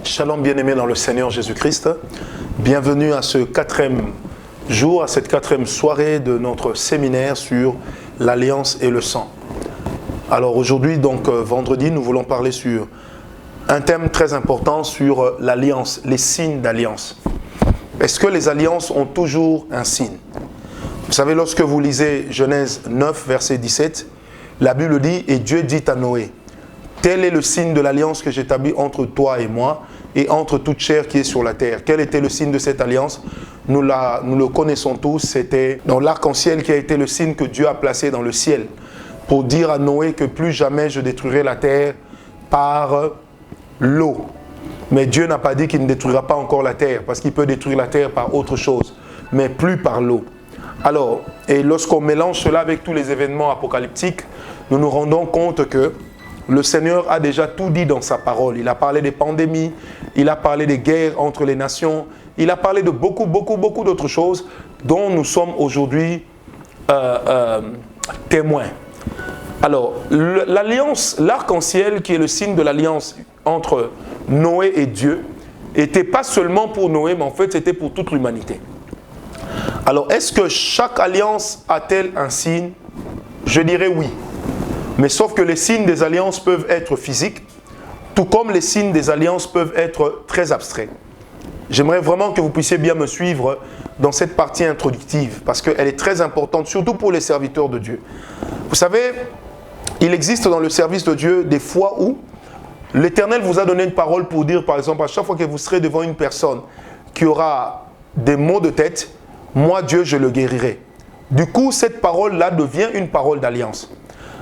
Shalom bien-aimés dans le Seigneur Jésus-Christ. Bienvenue à ce 4e jour, à cette 4e soirée de notre séminaire sur l'Alliance et le sang. Alors aujourd'hui, donc vendredi, nous voulons parler sur un thème très important sur l'Alliance, les signes d'Alliance. Est-ce que les alliances ont toujours un signe? Vous savez, lorsque vous lisez Genèse 9, verset 17, la Bible dit « Et Dieu dit à Noé, tel est le signe de l'alliance que j'établis entre toi et moi et entre toute chair qui est sur la terre. » Quel était le signe de cette alliance? Nous le connaissons tous, c'était dans l'arc-en-ciel qui a été le signe que Dieu a placé dans le ciel pour dire à Noé que plus jamais je détruirai la terre par l'eau. Mais Dieu n'a pas dit qu'il ne détruira pas encore la terre parce qu'il peut détruire la terre par autre chose, mais plus par l'eau. Alors, et lorsqu'on mélange cela avec tous les événements apocalyptiques, nous nous rendons compte que le Seigneur a déjà tout dit dans sa parole. Il a parlé des pandémies, il a parlé des guerres entre les nations, il a parlé de beaucoup d'autres choses dont nous sommes aujourd'hui témoins. Alors, l'alliance, l'arc-en-ciel qui est le signe de l'alliance entre Noé et Dieu, n'était pas seulement pour Noé, mais en fait c'était pour toute l'humanité. Alors, est-ce que chaque alliance a-t-elle un signe? Je dirais oui. Mais sauf que les signes des alliances peuvent être physiques, tout comme les signes des alliances peuvent être très abstraits. J'aimerais vraiment que vous puissiez bien me suivre dans cette partie introductive, parce qu'elle est très importante, surtout pour les serviteurs de Dieu. Vous savez, il existe dans le service de Dieu des fois où l'Éternel vous a donné une parole pour dire, par exemple, à chaque fois que vous serez devant une personne qui aura des maux de tête, moi, Dieu, je le guérirai. Du coup, cette parole-là devient une parole d'alliance.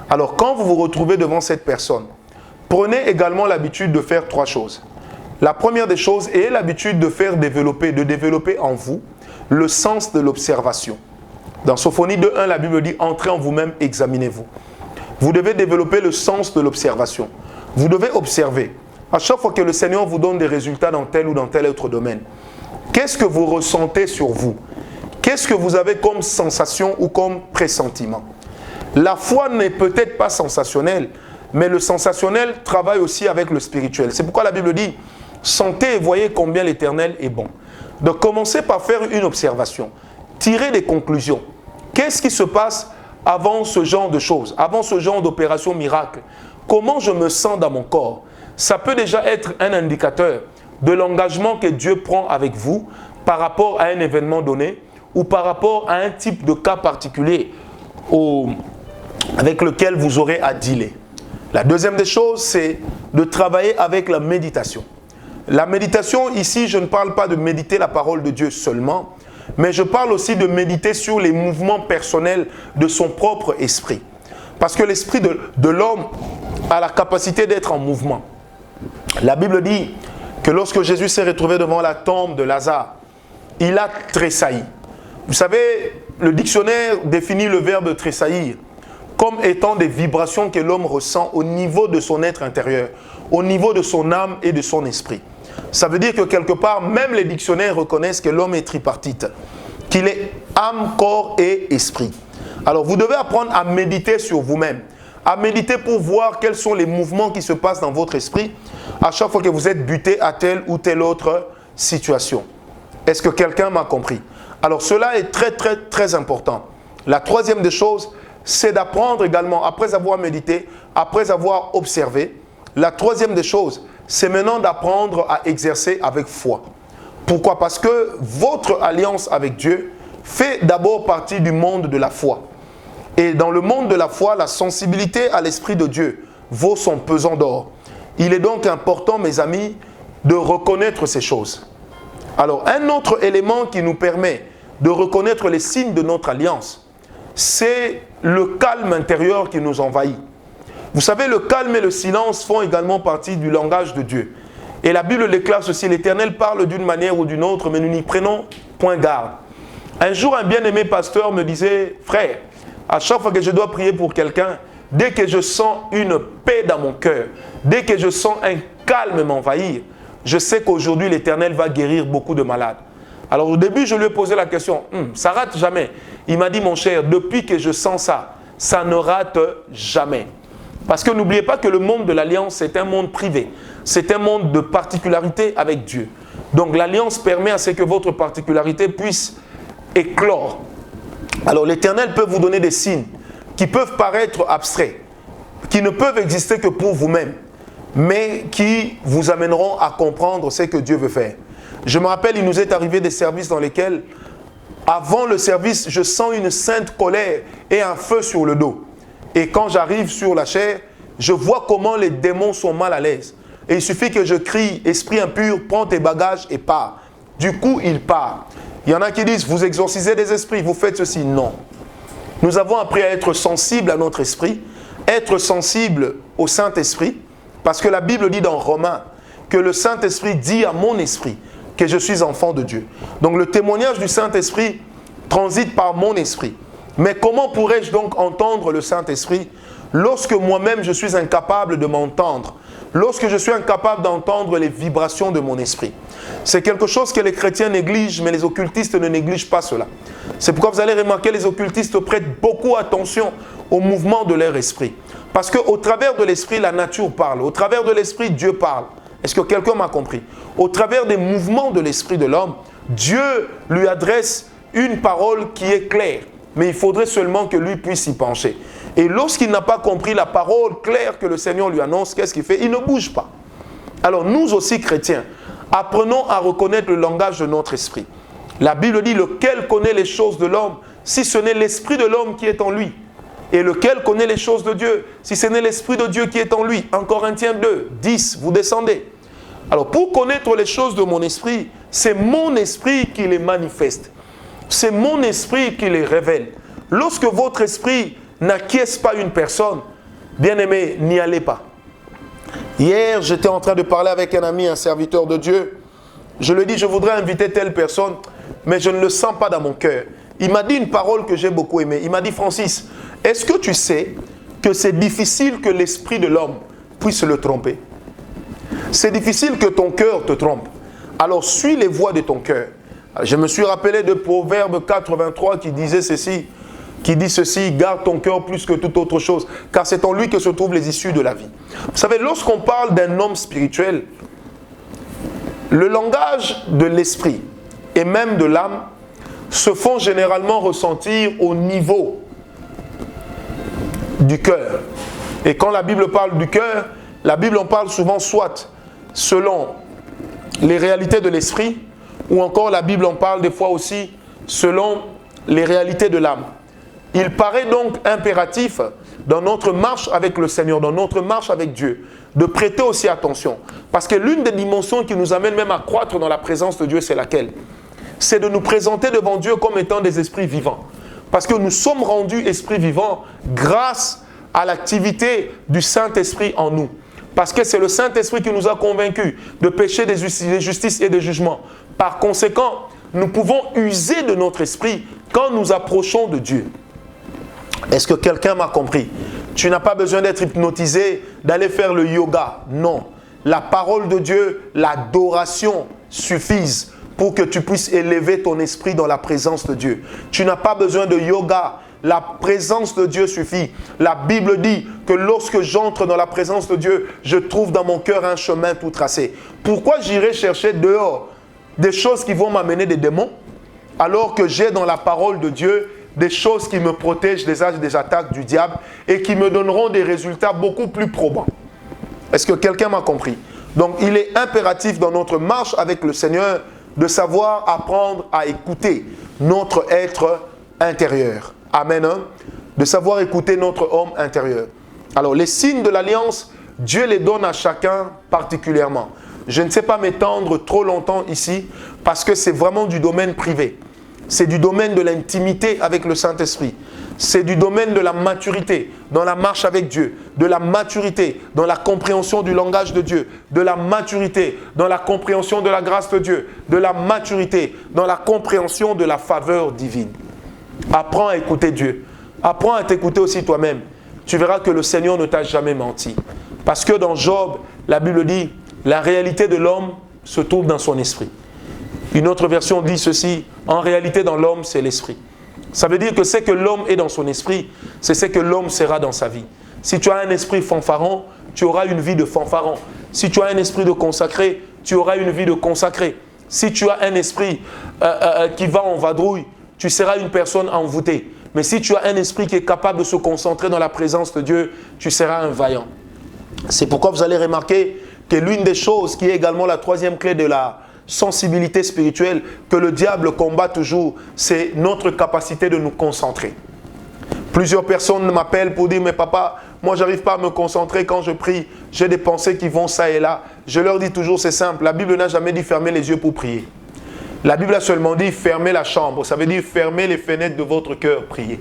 Alors, quand vous vous retrouvez devant cette personne, prenez également l'habitude de faire 3 choses. La première des choses est l'habitude de développer en vous le sens de l'observation. Dans Sophonie 2.1, la Bible dit « Entrez en vous-même, examinez-vous ». Vous devez développer le sens de l'observation. Vous devez observer. À chaque fois que le Seigneur vous donne des résultats dans tel ou dans tel autre domaine, qu'est-ce que vous ressentez sur vous? Qu'est-ce que vous avez comme sensation ou comme pressentiment? La foi n'est peut-être pas sensationnelle, mais le sensationnel travaille aussi avec le spirituel. C'est pourquoi la Bible dit « Sentez et voyez combien l'Éternel est bon ». Donc commencez par faire une observation. Tirez des conclusions. Qu'est-ce qui se passe avant ce genre de choses, avant ce genre d'opération miracle? Comment je me sens dans mon corps? Ça peut déjà être un indicateur de l'engagement que Dieu prend avec vous par rapport à un événement donné ou par rapport à un type de cas particulier avec lequel vous aurez à dealer. La deuxième des choses, c'est de travailler avec la méditation. La méditation, ici, je ne parle pas de méditer la parole de Dieu seulement, mais je parle aussi de méditer sur les mouvements personnels de son propre esprit. Parce que l'esprit de l'homme a la capacité d'être en mouvement. La Bible dit que lorsque Jésus s'est retrouvé devant la tombe de Lazare, il a tressailli. Vous savez, le dictionnaire définit le verbe tressaillir comme étant des vibrations que l'homme ressent au niveau de son être intérieur, au niveau de son âme et de son esprit. Ça veut dire que quelque part, même les dictionnaires reconnaissent que l'homme est tripartite, qu'il est âme, corps et esprit. Alors vous devez apprendre à méditer sur vous-même, à méditer pour voir quels sont les mouvements qui se passent dans votre esprit à chaque fois que vous êtes buté à telle ou telle autre situation. Est-ce que quelqu'un m'a compris? Alors cela est très important. La troisième des choses, c'est d'apprendre également, après avoir médité, après avoir observé, la troisième des choses, c'est maintenant d'apprendre à exercer avec foi. Pourquoi? Parce que votre alliance avec Dieu fait d'abord partie du monde de la foi. Et dans le monde de la foi, la sensibilité à l'Esprit de Dieu vaut son pesant d'or. Il est donc important, mes amis, de reconnaître ces choses. Alors, un autre élément qui nous permet de reconnaître les signes de notre alliance, c'est le calme intérieur qui nous envahit. Vous savez, le calme et le silence font également partie du langage de Dieu. Et la Bible déclare ceci, l'Éternel parle d'une manière ou d'une autre, mais nous n'y prenons point garde. Un jour, un bien-aimé pasteur me disait, frère, à chaque fois que je dois prier pour quelqu'un, dès que je sens une paix dans mon cœur, dès que je sens un calme m'envahir, je sais qu'aujourd'hui l'Éternel va guérir beaucoup de malades. Alors au début, je lui ai posé la question, ça rate jamais. Il m'a dit, mon cher, depuis que je sens ça, ça ne rate jamais. Parce que n'oubliez pas que le monde de l'alliance, c'est un monde privé. C'est un monde de particularité avec Dieu. Donc l'alliance permet à ce que votre particularité puisse éclore. Alors l'Éternel peut vous donner des signes qui peuvent paraître abstraits, qui ne peuvent exister que pour vous-même, mais qui vous amèneront à comprendre ce que Dieu veut faire. Je me rappelle, il nous est arrivé des services dans lesquels, avant le service, je sens une sainte colère et un feu sur le dos. Et quand j'arrive sur la chair, je vois comment les démons sont mal à l'aise. Et il suffit que je crie, esprit impur, prends tes bagages et pars. Du coup, il part. Il y en a qui disent, vous exorcisez des esprits, vous faites ceci. Non. Nous avons appris à être sensibles à notre esprit, être sensible au Saint-Esprit, parce que la Bible dit dans Romains que le Saint-Esprit dit à mon esprit que je suis enfant de Dieu. Donc le témoignage du Saint-Esprit transite par mon esprit. Mais comment pourrais-je donc entendre le Saint-Esprit lorsque moi-même je suis incapable de m'entendre, lorsque je suis incapable d'entendre les vibrations de mon esprit? C'est quelque chose que les chrétiens négligent, mais les occultistes ne négligent pas cela. C'est pourquoi vous allez remarquer les occultistes prêtent beaucoup attention au mouvement de leur esprit. Parce qu'au travers de l'esprit, la nature parle. Au travers de l'esprit, Dieu parle. Est-ce que quelqu'un m'a compris? Au travers des mouvements de l'esprit de l'homme, Dieu lui adresse une parole qui est claire. Mais il faudrait seulement que lui puisse y pencher. Et lorsqu'il n'a pas compris la parole claire que le Seigneur lui annonce, qu'est-ce qu'il fait? Il ne bouge pas. Alors nous aussi chrétiens, apprenons à reconnaître le langage de notre esprit. La Bible dit, lequel connaît les choses de l'homme, si ce n'est l'esprit de l'homme qui est en lui? Et lequel connaît les choses de Dieu, si ce n'est l'esprit de Dieu qui est en lui? 1 Corinthiens 2, 10, vous descendez. Alors pour connaître les choses de mon esprit, c'est mon esprit qui les manifeste. C'est mon esprit qui les révèle. Lorsque votre esprit n'acquiesce pas une personne, bien-aimé, n'y allez pas. Hier, j'étais en train de parler avec un ami, un serviteur de Dieu. Je lui ai dit, je voudrais inviter telle personne, mais je ne le sens pas dans mon cœur. Il m'a dit une parole que j'ai beaucoup aimée. Il m'a dit, Francis, est-ce que tu sais que c'est difficile que l'esprit de l'homme puisse le tromper? C'est difficile que ton cœur te trompe. Alors, suis les voies de ton cœur. Je me suis rappelé de Proverbe 83 qui disait ceci, qui dit ceci, garde ton cœur plus que toute autre chose, car c'est en lui que se trouvent les issues de la vie. Vous savez, lorsqu'on parle d'un homme spirituel, le langage de l'esprit et même de l'âme se font généralement ressentir au niveau du cœur. Et quand la Bible parle du cœur, la Bible en parle souvent soit selon les réalités de l'esprit, ou encore la Bible en parle des fois aussi selon les réalités de l'âme. Il paraît donc impératif dans notre marche avec le Seigneur, dans notre marche avec Dieu, de prêter aussi attention. Parce que l'une des dimensions qui nous amène même à croître dans la présence de Dieu, c'est laquelle? C'est de nous présenter devant Dieu comme étant des esprits vivants. Parce que nous sommes rendus esprits vivants grâce à l'activité du Saint-Esprit en nous. Parce que c'est le Saint-Esprit qui nous a convaincus de péché, de justice et de jugement. Par conséquent, nous pouvons user de notre esprit quand nous approchons de Dieu. Est-ce que quelqu'un m'a compris? Tu n'as pas besoin d'être hypnotisé, d'aller faire le yoga. Non. La parole de Dieu, l'adoration suffisent pour que tu puisses élever ton esprit dans la présence de Dieu. Tu n'as pas besoin de yoga. La présence de Dieu suffit. La Bible dit que lorsque j'entre dans la présence de Dieu, je trouve dans mon cœur un chemin tout tracé. Pourquoi j'irai chercher dehors des choses qui vont m'amener des démons, alors que j'ai dans la parole de Dieu des choses qui me protègent des attaques du diable et qui me donneront des résultats beaucoup plus probants? Est-ce que quelqu'un m'a compris? Donc il est impératif dans notre marche avec le Seigneur de savoir apprendre à écouter notre être intérieur. Amen. Hein? De savoir écouter notre homme intérieur. Alors les signes de l'alliance, Dieu les donne à chacun particulièrement. Je ne sais pas m'étendre trop longtemps ici parce que c'est vraiment du domaine privé. C'est du domaine de l'intimité avec le Saint-Esprit. C'est du domaine de la maturité dans la marche avec Dieu, de la maturité dans la compréhension du langage de Dieu, de la maturité dans la compréhension de la grâce de Dieu, de la maturité dans la compréhension de la faveur divine. Apprends à écouter Dieu. Apprends à t'écouter aussi toi-même. Tu verras que le Seigneur ne t'a jamais menti. Parce que dans Job, la Bible dit, la réalité de l'homme se trouve dans son esprit. Une autre version dit ceci, en réalité dans l'homme, c'est l'esprit. Ça veut dire que ce que l'homme est dans son esprit, c'est ce que l'homme sera dans sa vie. Si tu as un esprit fanfaron, tu auras une vie de fanfaron. Si tu as un esprit de consacré, tu auras une vie de consacré. Si tu as un esprit qui va en vadrouille, tu seras une personne envoûtée. Mais si tu as un esprit qui est capable de se concentrer dans la présence de Dieu, tu seras un vaillant. C'est pourquoi vous allez remarquer que l'une des choses qui est également la troisième clé de la sensibilité spirituelle que le diable combat toujours, c'est notre capacité de nous concentrer. Plusieurs personnes m'appellent pour dire « Mais papa, moi je n'arrive pas à me concentrer quand je prie. J'ai des pensées qui vont ça et là. » Je leur dis toujours, c'est simple. La Bible n'a jamais dit fermer les yeux pour prier. La Bible a seulement dit fermer la chambre. Ça veut dire fermer les fenêtres de votre cœur, prier.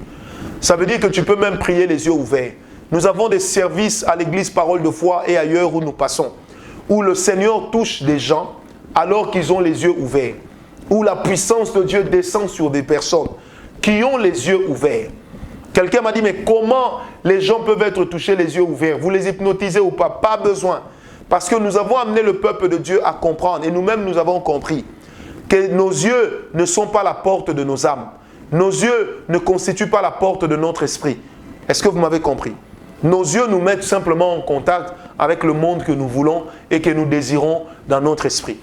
Ça veut dire que tu peux même prier les yeux ouverts. Nous avons des services à l'église Parole de Foi et ailleurs où nous passons, où le Seigneur touche des gens alors qu'ils ont les yeux ouverts, où la puissance de Dieu descend sur des personnes qui ont les yeux ouverts. Quelqu'un m'a dit, mais comment les gens peuvent être touchés les yeux ouverts? Vous les hypnotisez ou pas? Pas besoin. Parce que nous avons amené le peuple de Dieu à comprendre, et nous-mêmes nous avons compris, que nos yeux ne sont pas la porte de nos âmes. Nos yeux ne constituent pas la porte de notre esprit. Est-ce que vous m'avez compris? Nos yeux nous mettent simplement en contact avec le monde que nous voulons et que nous désirons dans notre esprit.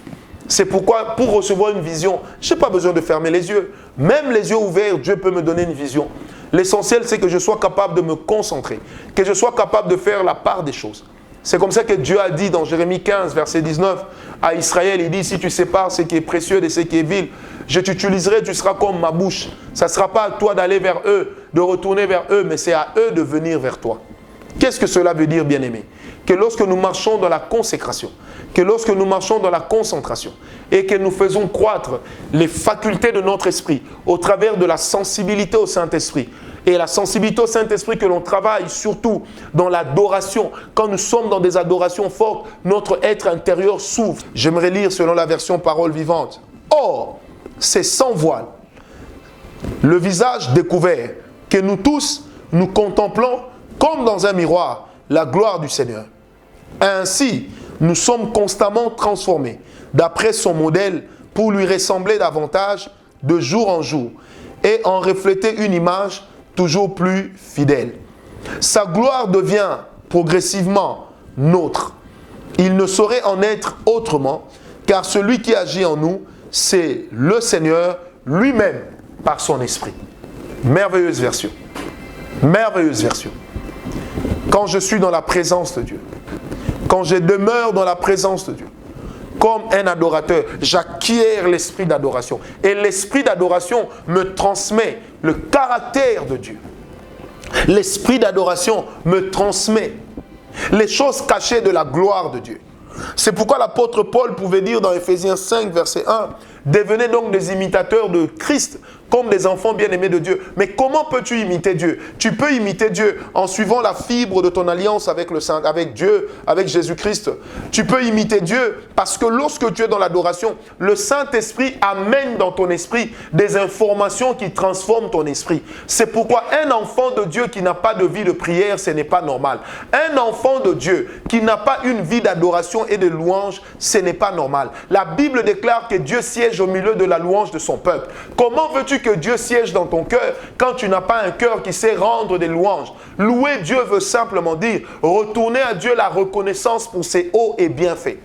C'est pourquoi, pour recevoir une vision, je n'ai pas besoin de fermer les yeux. Même les yeux ouverts, Dieu peut me donner une vision. L'essentiel, c'est que je sois capable de me concentrer, que je sois capable de faire la part des choses. C'est comme ça que Dieu a dit dans Jérémie 15, verset 19, à Israël, il dit, si tu sépares ce qui est précieux de ce qui est vil, je t'utiliserai, tu seras comme ma bouche. Ça ne sera pas à toi d'aller vers eux, de retourner vers eux, mais c'est à eux de venir vers toi. Qu'est-ce que cela veut dire, bien-aimé? Que lorsque nous marchons dans la consécration, que lorsque nous marchons dans la concentration et que nous faisons croître les facultés de notre esprit au travers de la sensibilité au Saint-Esprit, et la sensibilité au Saint-Esprit que l'on travaille surtout dans l'adoration, quand nous sommes dans des adorations fortes, notre être intérieur s'ouvre. J'aimerais lire selon la version Parole vivante. Or, c'est sans voile, le visage découvert, que nous tous, nous contemplons comme dans un miroir la gloire du Seigneur. Ainsi, nous sommes constamment transformés d'après son modèle pour lui ressembler davantage de jour en jour et en refléter une image toujours plus fidèle. Sa gloire devient progressivement nôtre. Il ne saurait en être autrement, car celui qui agit en nous, c'est le Seigneur lui-même par son esprit. Merveilleuse version. Merveilleuse version. Quand je suis dans la présence de Dieu, quand je demeure dans la présence de Dieu, comme un adorateur, j'acquiers l'esprit d'adoration. Et l'esprit d'adoration me transmet le caractère de Dieu. L'esprit d'adoration me transmet les choses cachées de la gloire de Dieu. C'est pourquoi l'apôtre Paul pouvait dire dans Éphésiens 5, verset 1, « Devenez donc des imitateurs de Christ, comme des enfants bien-aimés de Dieu. » Mais comment peux-tu imiter Dieu? Tu peux imiter Dieu en suivant la fibre de ton alliance avec le Saint, avec Dieu, avec Jésus-Christ. Tu peux imiter Dieu parce que lorsque tu es dans l'adoration, le Saint-Esprit amène dans ton esprit des informations qui transforment ton esprit. C'est pourquoi un enfant de Dieu qui n'a pas de vie de prière, ce n'est pas normal. Un enfant de Dieu qui n'a pas une vie d'adoration et de louange, ce n'est pas normal. La Bible déclare que Dieu siège au milieu de la louange de son peuple. Comment veux-tu que Dieu siège dans ton cœur quand tu n'as pas un cœur qui sait rendre des louanges? Louer Dieu veut simplement dire retourner à Dieu la reconnaissance pour ses hauts et bienfaits.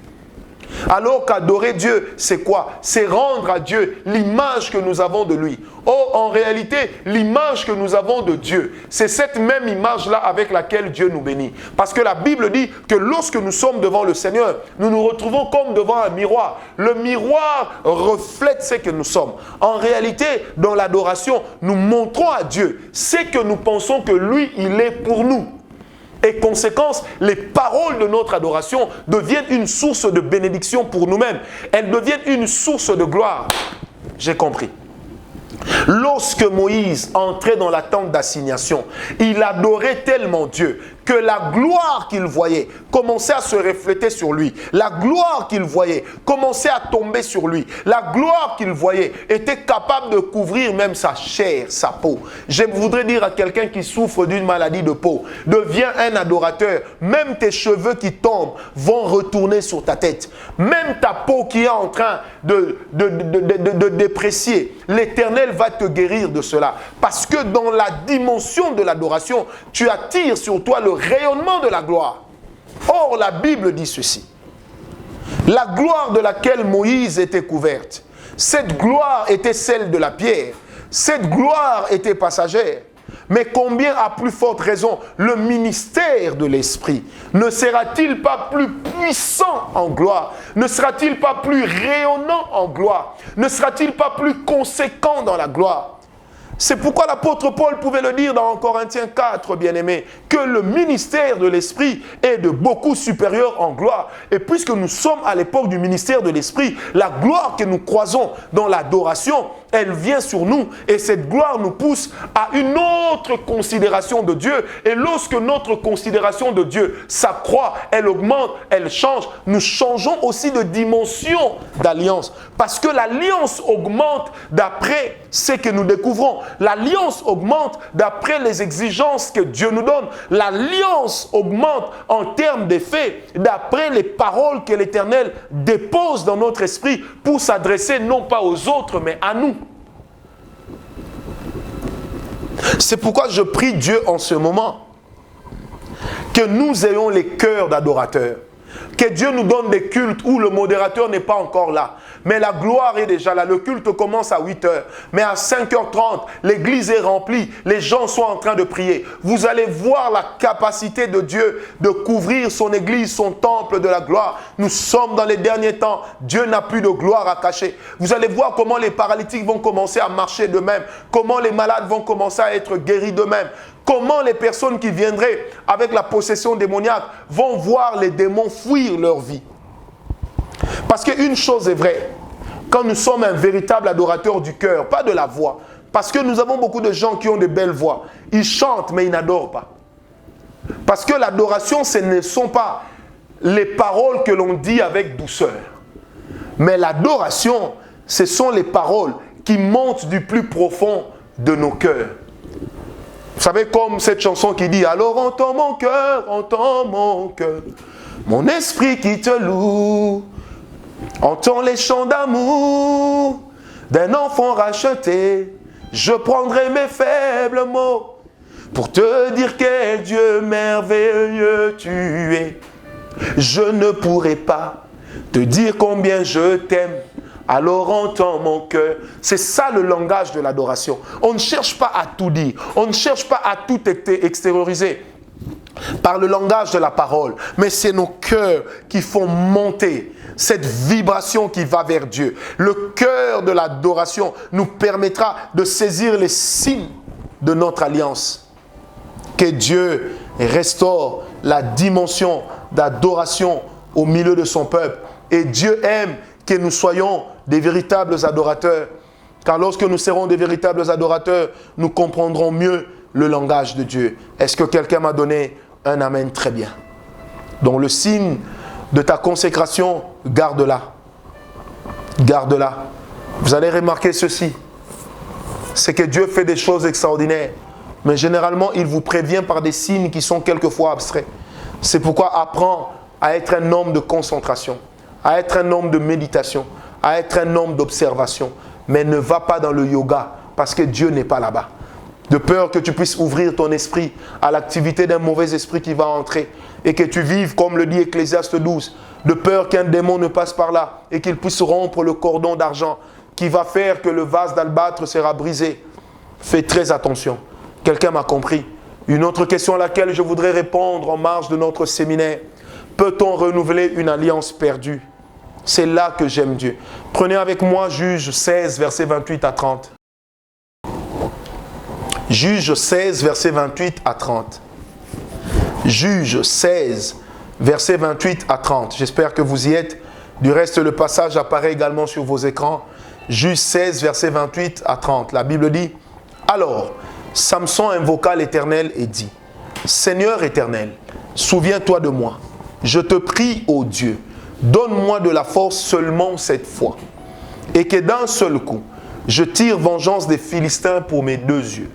Alors qu'adorer Dieu, c'est quoi? C'est rendre à Dieu l'image que nous avons de lui. Oh, en réalité, l'image que nous avons de Dieu, c'est cette même image-là avec laquelle Dieu nous bénit. Parce que la Bible dit que lorsque nous sommes devant le Seigneur, nous nous retrouvons comme devant un miroir. Le miroir reflète ce que nous sommes. En réalité, dans l'adoration, nous montrons à Dieu ce que nous pensons que lui, il est pour nous. Et conséquence, les paroles de notre adoration deviennent une source de bénédiction pour nous-mêmes. Elles deviennent une source de gloire. J'ai compris. Lorsque Moïse entrait dans la tente d'assignation, il adorait tellement Dieu que la gloire qu'il voyait commençait à se refléter sur lui. La gloire qu'il voyait commençait à tomber sur lui. La gloire qu'il voyait était capable de couvrir même sa chair, sa peau. Je voudrais dire à quelqu'un qui souffre d'une maladie de peau, deviens un adorateur. Même tes cheveux qui tombent vont retourner sur ta tête. Même ta peau qui est en train de déprécier, l'Éternel va te guérir de cela. Parce que dans la dimension de l'adoration, tu attires sur toi le rayonnement de la gloire. Or, la Bible dit ceci. La gloire de laquelle Moïse était couverte, cette gloire était celle de la pierre. Cette gloire était passagère. Mais combien à plus forte raison le ministère de l'Esprit ne sera-t-il pas plus puissant en gloire? Ne sera-t-il pas plus rayonnant en gloire? Ne sera-t-il pas plus conséquent dans la gloire? C'est pourquoi l'apôtre Paul pouvait le dire dans Corinthiens 4, bien-aimés, que le ministère de l'Esprit est de beaucoup supérieur en gloire. Et puisque nous sommes à l'époque du ministère de l'Esprit, la gloire que nous croisons dans l'adoration, elle vient sur nous et cette gloire nous pousse à une autre considération de Dieu. Et lorsque notre considération de Dieu s'accroît, elle augmente, elle change, nous changeons aussi de dimension d'alliance. Parce que l'alliance augmente d'après ce que nous découvrons. L'alliance augmente d'après les exigences que Dieu nous donne. L'alliance augmente en termes d'effet d'après les paroles que l'Éternel dépose dans notre esprit pour s'adresser non pas aux autres mais à nous. C'est pourquoi je prie Dieu en ce moment que nous ayons les cœurs d'adorateurs. Que Dieu nous donne des cultes où le modérateur n'est pas encore là. Mais la gloire est déjà là. Le culte commence à 8 h. Mais à 5h30, l'église est remplie. Les gens sont en train de prier. Vous allez voir la capacité de Dieu de couvrir son église, son temple de la gloire. Nous sommes dans les derniers temps. Dieu n'a plus de gloire à cacher. Vous allez voir comment les paralytiques vont commencer à marcher d'eux-mêmes. Comment les malades vont commencer à être guéris d'eux-mêmes. Comment les personnes qui viendraient avec la possession démoniaque vont voir les démons fuir leur vie. Parce qu'une chose est vraie, quand nous sommes un véritable adorateur du cœur, pas de la voix, parce que nous avons beaucoup de gens qui ont de belles voix, ils chantent mais ils n'adorent pas. Parce que l'adoration, ce ne sont pas les paroles que l'on dit avec douceur. Mais l'adoration, ce sont les paroles qui montent du plus profond de nos cœurs. Vous savez, comme cette chanson qui dit « Alors entends mon cœur, mon esprit qui te loue, entends les chants d'amour d'un enfant racheté, je prendrai mes faibles mots pour te dire quel Dieu merveilleux tu es. Je ne pourrai pas te dire combien je t'aime. Alors entends mon cœur. » C'est ça le langage de l'adoration. On ne cherche pas à tout dire. On ne cherche pas à tout extérioriser par le langage de la parole. Mais c'est nos cœurs qui font monter cette vibration qui va vers Dieu. Le cœur de l'adoration nous permettra de saisir les signes de notre alliance. Que Dieu restaure la dimension d'adoration au milieu de son peuple. Et Dieu aime que nous soyons des véritables adorateurs. Car lorsque nous serons des véritables adorateurs, nous comprendrons mieux le langage de Dieu. Est-ce que quelqu'un m'a donné un amen? Très bien. Donc le signe de ta consécration, garde-la. Garde-la. Vous allez remarquer ceci. C'est que Dieu fait des choses extraordinaires. Mais généralement, il vous prévient par des signes qui sont quelquefois abstraits. C'est pourquoi apprends à être un homme de concentration, à être un homme de méditation, à être un homme d'observation. Mais ne va pas dans le yoga parce que Dieu n'est pas là-bas. De peur que tu puisses ouvrir ton esprit à l'activité d'un mauvais esprit qui va entrer et que tu vives, comme le dit Ecclésiaste 12, de peur qu'un démon ne passe par là et qu'il puisse rompre le cordon d'argent qui va faire que le vase d'albâtre sera brisé. Fais très attention. Quelqu'un m'a compris. Une autre question à laquelle je voudrais répondre en marge de notre séminaire. Peut-on renouveler une alliance perdue? C'est là que j'aime Dieu. Prenez avec moi Juge 16, versets 28 à 30. Juge 16, versets 28 à 30. Juge 16, versets 28 à 30. J'espère que vous y êtes. Du reste, le passage apparaît également sur vos écrans. Juge 16, versets 28 à 30. La Bible dit: Alors, Samson invoqua l'Éternel et dit: Seigneur éternel, souviens-toi de moi. Je te prie, ô Dieu, donne-moi de la force seulement cette fois, et que d'un seul coup, je tire vengeance des Philistins pour mes deux yeux.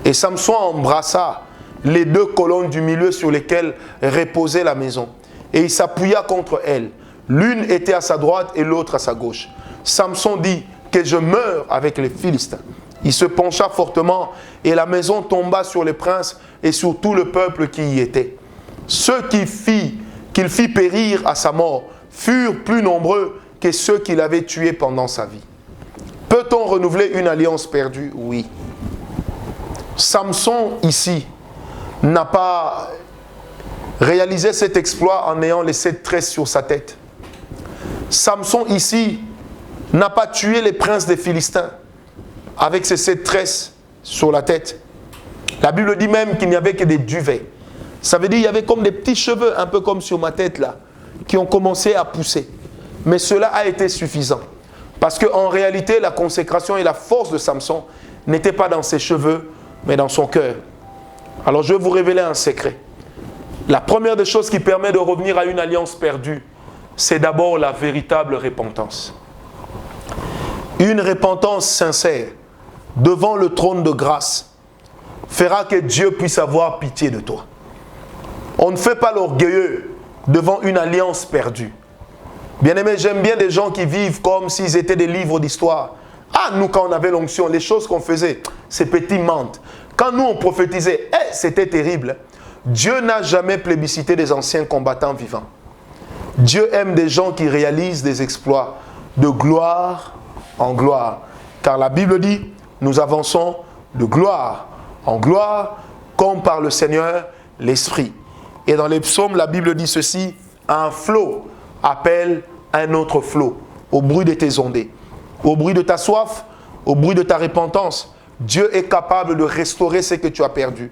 Et Samson embrassa les deux colonnes du milieu sur lesquelles reposait la maison, et il s'appuya contre elles. L'une était à sa droite et l'autre à sa gauche. Samson dit: Que je meure avec les Philistins. Il se pencha fortement et la maison tomba sur les princes et sur tout le peuple qui y était. Ceux qu'il fit périr à sa mort furent plus nombreux que ceux qu'il avait tués pendant sa vie. Peut-on renouveler une alliance perdue? Oui. Samson, ici, n'a pas réalisé cet exploit en ayant les 7 tresses sur sa tête. Samson, ici, n'a pas tué les princes des Philistins avec ses 7 tresses sur la tête. La Bible dit même qu'il n'y avait que des duvets. Ça veut dire qu'il y avait comme des petits cheveux, un peu comme sur ma tête là, qui ont commencé à pousser. Mais cela a été suffisant. Parce qu'en réalité, la consécration et la force de Samson n'étaient pas dans ses cheveux, mais dans son cœur. Alors je vais vous révéler un secret. La première des choses qui permet de revenir à une alliance perdue, c'est d'abord la véritable repentance. Une repentance sincère devant le trône de grâce fera que Dieu puisse avoir pitié de toi. On ne fait pas l'orgueilleux devant une alliance perdue. Bien-aimé, j'aime bien des gens qui vivent comme s'ils étaient des livres d'histoire. Ah, nous, quand on avait l'onction, les choses qu'on faisait, ces petits mentent. Quand nous, on prophétisait, c'était terrible. Dieu n'a jamais plébiscité des anciens combattants vivants. Dieu aime des gens qui réalisent des exploits de gloire en gloire. Car la Bible dit, nous avançons de gloire en gloire, comme par le Seigneur l'Esprit. Et dans les psaumes, la Bible dit ceci, un flot appelle un autre flot, au bruit de tes ondées. Au bruit de ta soif, au bruit de ta repentance, Dieu est capable de restaurer ce que tu as perdu.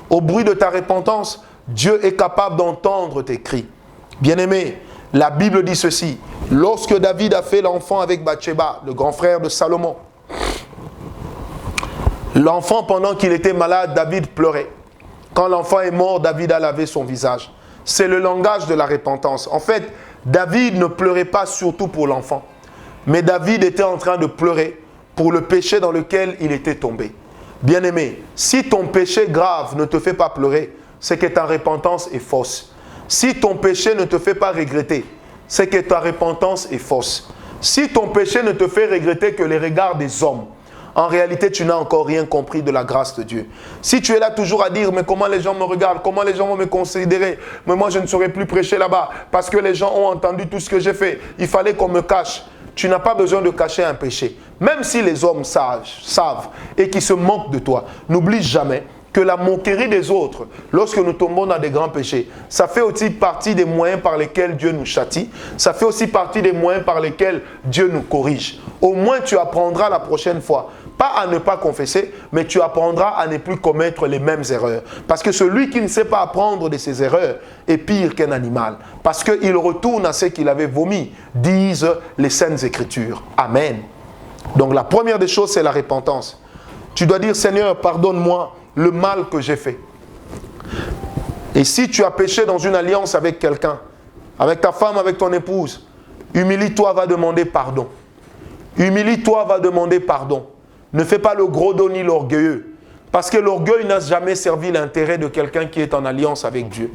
Au bruit de ta repentance, Dieu est capable d'entendre tes cris. Bien-aimé, la Bible dit ceci, lorsque David a fait l'enfant avec Bathsheba, le grand frère de Salomon, l'enfant, pendant qu'il était malade, David pleurait. Quand l'enfant est mort, David a lavé son visage. C'est le langage de la repentance. En fait, David ne pleurait pas surtout pour l'enfant. Mais David était en train de pleurer pour le péché dans lequel il était tombé. Bien-aimé, si ton péché grave ne te fait pas pleurer, c'est que ta repentance est fausse. Si ton péché ne te fait pas regretter, c'est que ta repentance est fausse. Si ton péché ne te fait regretter que les regards des hommes, en réalité, tu n'as encore rien compris de la grâce de Dieu. Si tu es là toujours à dire, mais comment les gens me regardent, comment les gens vont me considérer, mais moi je ne saurais plus prêcher là-bas, parce que les gens ont entendu tout ce que j'ai fait, il fallait qu'on me cache. Tu n'as pas besoin de cacher un péché. Même si les hommes savent et qui se moquent de toi, n'oublie jamais que la moquerie des autres, lorsque nous tombons dans des grands péchés, ça fait aussi partie des moyens par lesquels Dieu nous châtie. Ça fait aussi partie des moyens par lesquels Dieu nous corrige. Au moins, tu apprendras la prochaine fois, pas à ne pas confesser, mais tu apprendras à ne plus commettre les mêmes erreurs. Parce que celui qui ne sait pas apprendre de ses erreurs est pire qu'un animal. Parce qu'il retourne à ce qu'il avait vomi, disent les Saintes Écritures. Amen. Donc la première des choses, c'est la repentance. Tu dois dire, Seigneur, pardonne-moi le mal que j'ai fait. Et si tu as péché dans une alliance avec quelqu'un, avec ta femme, avec ton épouse, humilie-toi, va demander pardon. Humilie-toi, va demander pardon. Ne fais pas le gros dos ni l'orgueilleux. Parce que l'orgueil n'a jamais servi l'intérêt de quelqu'un qui est en alliance avec Dieu.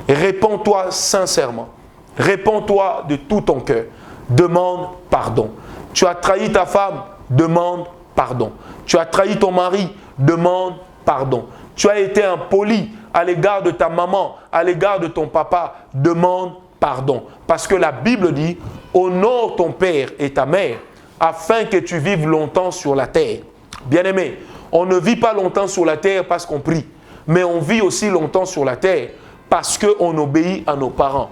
Réponds-toi sincèrement. Réponds-toi de tout ton cœur. Demande pardon. Tu as trahi ta femme, demande pardon. Tu as trahi ton mari, demande pardon. Tu as été impoli à l'égard de ta maman, à l'égard de ton papa, demande pardon. Parce que la Bible dit, honore ton père et ta mère, afin que tu vives longtemps sur la terre. Bien-aimé, on ne vit pas longtemps sur la terre parce qu'on prie, mais on vit aussi longtemps sur la terre parce qu'on obéit à nos parents.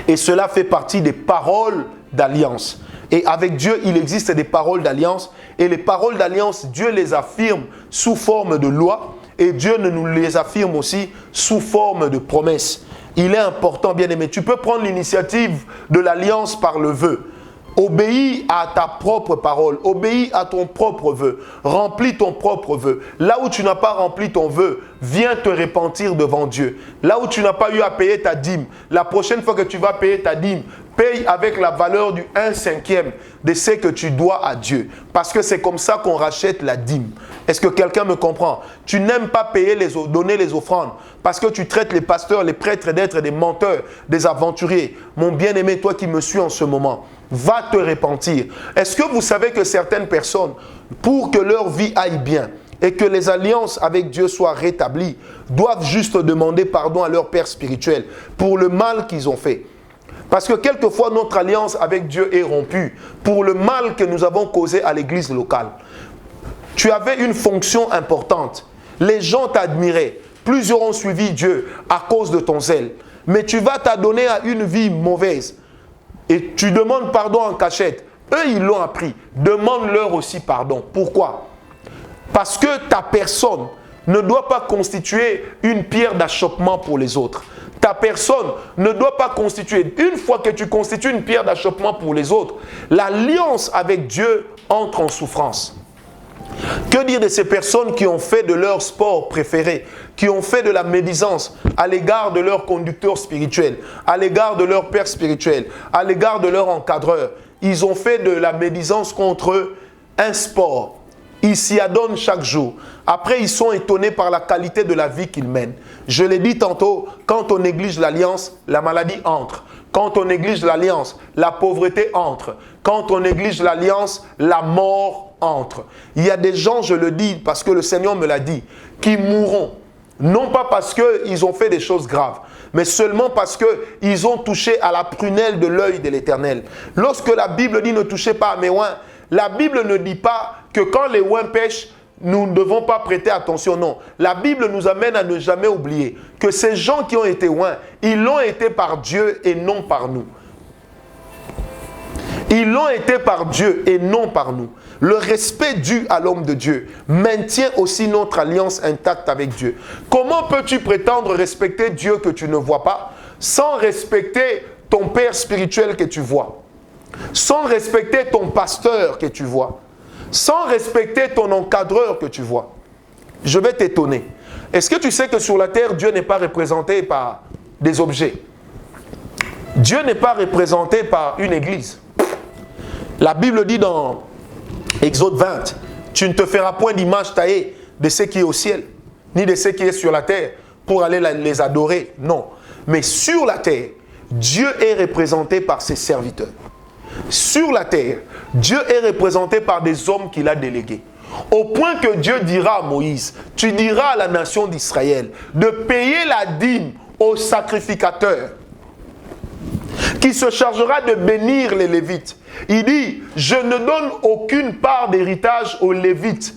Et cela fait partie des paroles d'alliance. Et avec Dieu, il existe des paroles d'alliance. Et les paroles d'alliance, Dieu les affirme sous forme de loi. Et Dieu nous les affirme aussi sous forme de promesses. Il est important, bien-aimé. Tu peux prendre l'initiative de l'alliance par le vœu. Obéis à ta propre parole. Obéis à ton propre vœu. Remplis ton propre vœu. Là où tu n'as pas rempli ton vœu, viens te repentir devant Dieu. Là où tu n'as pas eu à payer ta dîme, la prochaine fois que tu vas payer ta dîme, paye avec la valeur du 1/5 de ce que tu dois à Dieu. Parce que c'est comme ça qu'on rachète la dîme. Est-ce que quelqu'un me comprend? Tu n'aimes pas donner les offrandes parce que tu traites les pasteurs, les prêtres d'être des menteurs, des aventuriers. Mon bien-aimé, toi qui me suis en ce moment, va te repentir. Est-ce que vous savez que certaines personnes, pour que leur vie aille bien et que les alliances avec Dieu soient rétablies, doivent juste demander pardon à leur Père spirituel pour le mal qu'ils ont fait? Parce que quelquefois, notre alliance avec Dieu est rompue pour le mal que nous avons causé à l'église locale. Tu avais une fonction importante. Les gens t'admiraient. Plusieurs ont suivi Dieu à cause de ton zèle. Mais tu vas t'adonner à une vie mauvaise. Et tu demandes pardon en cachette. Eux, ils l'ont appris. Demande-leur aussi pardon. Pourquoi? Parce que ta personne ne doit pas constituer une pierre d'achoppement pour les autres. Ta personne ne doit pas constituer, une fois que tu constitues une pierre d'achoppement pour les autres, l'alliance avec Dieu entre en souffrance. Que dire de ces personnes qui ont fait de leur sport préféré, qui ont fait de la médisance à l'égard de leur conducteur spirituel, à l'égard de leur père spirituel, à l'égard de leur encadreur? Ils ont fait de la médisance contre un sport. Ils s'y adonnent chaque jour. Après, ils sont étonnés par la qualité de la vie qu'ils mènent. Je l'ai dit tantôt, quand on néglige l'alliance, la maladie entre. Quand on néglige l'alliance, la pauvreté entre. Quand on néglige l'alliance, la mort entre. Il y a des gens, je le dis parce que le Seigneur me l'a dit, qui mourront. Non pas parce qu'ils ont fait des choses graves, mais seulement parce qu'ils ont touché à la prunelle de l'œil de l'Éternel. Lorsque la Bible dit « ne touchez pas à mes oins », la Bible ne dit pas que quand les oins pêchent, nous ne devons pas prêter attention. Non, la Bible nous amène à ne jamais oublier que ces gens qui ont été oints, ils l'ont été par Dieu et non par nous. Ils l'ont été par Dieu et non par nous. Le respect dû à l'homme de Dieu maintient aussi notre alliance intacte avec Dieu. Comment peux-tu prétendre respecter Dieu que tu ne vois pas sans respecter ton père spirituel que tu vois? Sans respecter ton pasteur que tu vois, sans respecter ton encadreur que tu vois? Je vais t'étonner. Est-ce que tu sais que sur la terre, Dieu n'est pas représenté par des objets? Dieu n'est pas représenté par une église. La Bible dit dans Exode 20, tu ne te feras point d'image taillée de ce qui est au ciel, ni de ce qui est sur la terre, pour aller les adorer. Non. Mais sur la terre, Dieu est représenté par ses serviteurs. Sur la terre, Dieu est représenté par des hommes qu'il a délégués. Au point que Dieu dira à Moïse, tu diras à la nation d'Israël de payer la dîme au sacrificateur qui se chargera de bénir les Lévites. Il dit, je ne donne aucune part d'héritage aux Lévites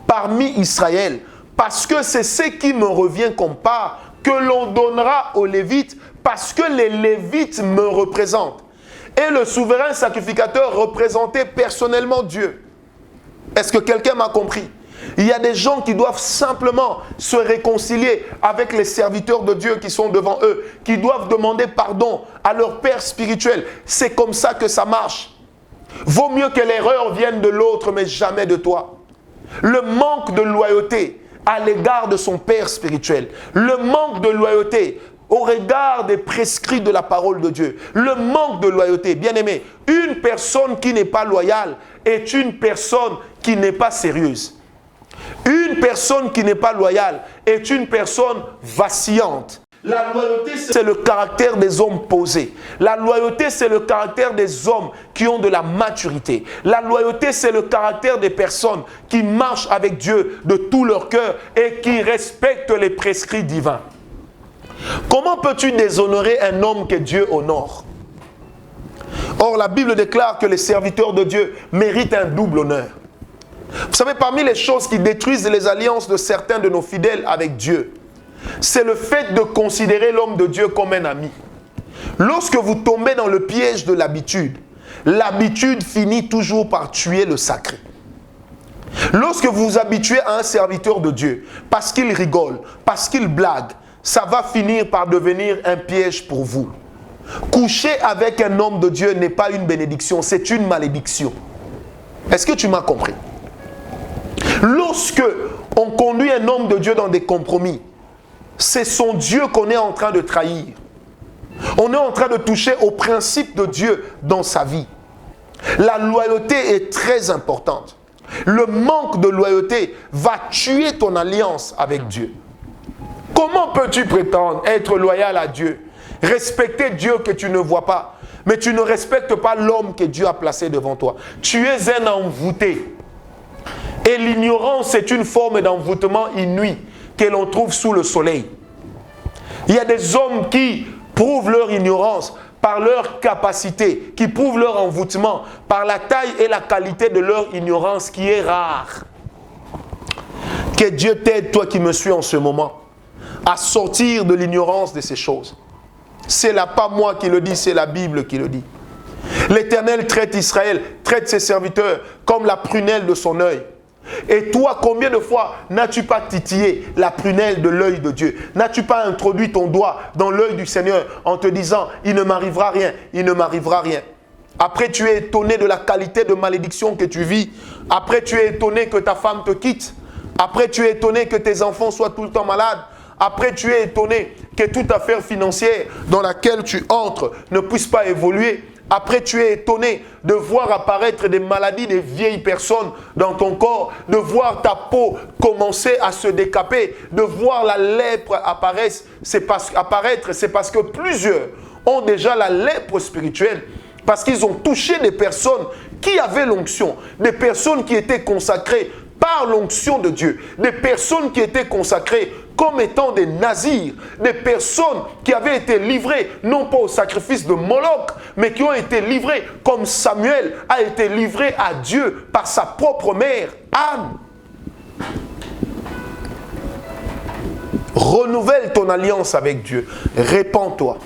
parmi Israël, parce que c'est ce qui me revient comme part que l'on donnera aux Lévites, parce que les Lévites me représentent. Et le souverain sacrificateur représentait personnellement Dieu. Est-ce que quelqu'un m'a compris? Il y a des gens qui doivent simplement se réconcilier avec les serviteurs de Dieu qui sont devant eux, qui doivent demander pardon à leur père spirituel. C'est comme ça que ça marche. Vaut mieux que l'erreur vienne de l'autre, mais jamais de toi. Le manque de loyauté à l'égard de son père spirituel, le manque de loyauté au regard des prescrits de la parole de Dieu, le manque de loyauté, bien aimé, une personne qui n'est pas loyale est une personne qui n'est pas sérieuse. Une personne qui n'est pas loyale est une personne vacillante. La loyauté, c'est le caractère des hommes posés. La loyauté, c'est le caractère des hommes qui ont de la maturité. La loyauté, c'est le caractère des personnes qui marchent avec Dieu de tout leur cœur et qui respectent les prescrits divins. Comment peux-tu déshonorer un homme que Dieu honore? Or, la Bible déclare que les serviteurs de Dieu méritent un double honneur. Vous savez, parmi les choses qui détruisent les alliances de certains de nos fidèles avec Dieu, c'est le fait de considérer l'homme de Dieu comme un ami. Lorsque vous tombez dans le piège de l'habitude, l'habitude finit toujours par tuer le sacré. Lorsque vous vous habituez à un serviteur de Dieu, parce qu'il rigole, parce qu'il blague, ça va finir par devenir un piège pour vous. Coucher avec un homme de Dieu n'est pas une bénédiction, c'est une malédiction. Est-ce que tu m'as compris? Lorsque on conduit un homme de Dieu dans des compromis, c'est son Dieu qu'on est en train de trahir. On est en train de toucher au principe de Dieu dans sa vie. La loyauté est très importante. Le manque de loyauté va tuer ton alliance avec Dieu. Comment peux-tu prétendre être loyal à Dieu, respecter Dieu que tu ne vois pas, mais tu ne respectes pas l'homme que Dieu a placé devant toi? Tu es un envoûté. Et l'ignorance est une forme d'envoûtement inouï que l'on trouve sous le soleil. Il y a des hommes qui prouvent leur ignorance par leur capacité, qui prouvent leur envoûtement par la taille et la qualité de leur ignorance qui est rare. Que Dieu t'aide, toi qui me suis en ce moment, à sortir de l'ignorance de ces choses. C'est là pas moi qui le dis, c'est la Bible qui le dit. L'Éternel traite Israël, traite ses serviteurs comme la prunelle de son œil. Et toi, combien de fois n'as-tu pas titillé la prunelle de l'œil de Dieu? N'as-tu pas introduit ton doigt dans l'œil du Seigneur en te disant, il ne m'arrivera rien, il ne m'arrivera rien? Après, tu es étonné de la qualité de malédiction que tu vis. Après, tu es étonné que ta femme te quitte. Après, tu es étonné que tes enfants soient tout le temps malades. Après, tu es étonné que toute affaire financière dans laquelle tu entres ne puisse pas évoluer. Après, tu es étonné de voir apparaître des maladies des vieilles personnes dans ton corps, de voir ta peau commencer à se décaper, de voir la lèpre apparaître. C'est parce que plusieurs ont déjà la lèpre spirituelle, parce qu'ils ont touché des personnes qui avaient l'onction, des personnes qui étaient consacrées par l'onction de Dieu, des personnes qui étaient consacrées comme étant des nazirs, des personnes qui avaient été livrées, non pas au sacrifice de Moloch, mais qui ont été livrées comme Samuel a été livré à Dieu par sa propre mère, Anne. Renouvelle ton alliance avec Dieu. Répands-toi.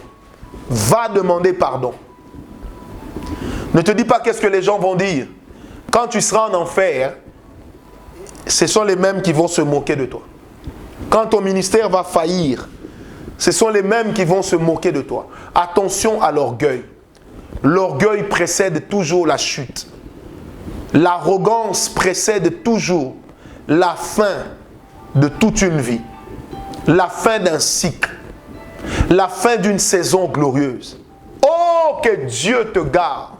Va demander pardon. Ne te dis pas qu'est-ce que les gens vont dire. Quand tu seras en enfer, ce sont les mêmes qui vont se moquer de toi. Quand ton ministère va faillir, ce sont les mêmes qui vont se moquer de toi. Attention à l'orgueil. L'orgueil précède toujours la chute. L'arrogance précède toujours la fin de toute une vie. La fin d'un cycle. La fin d'une saison glorieuse. Oh, que Dieu te garde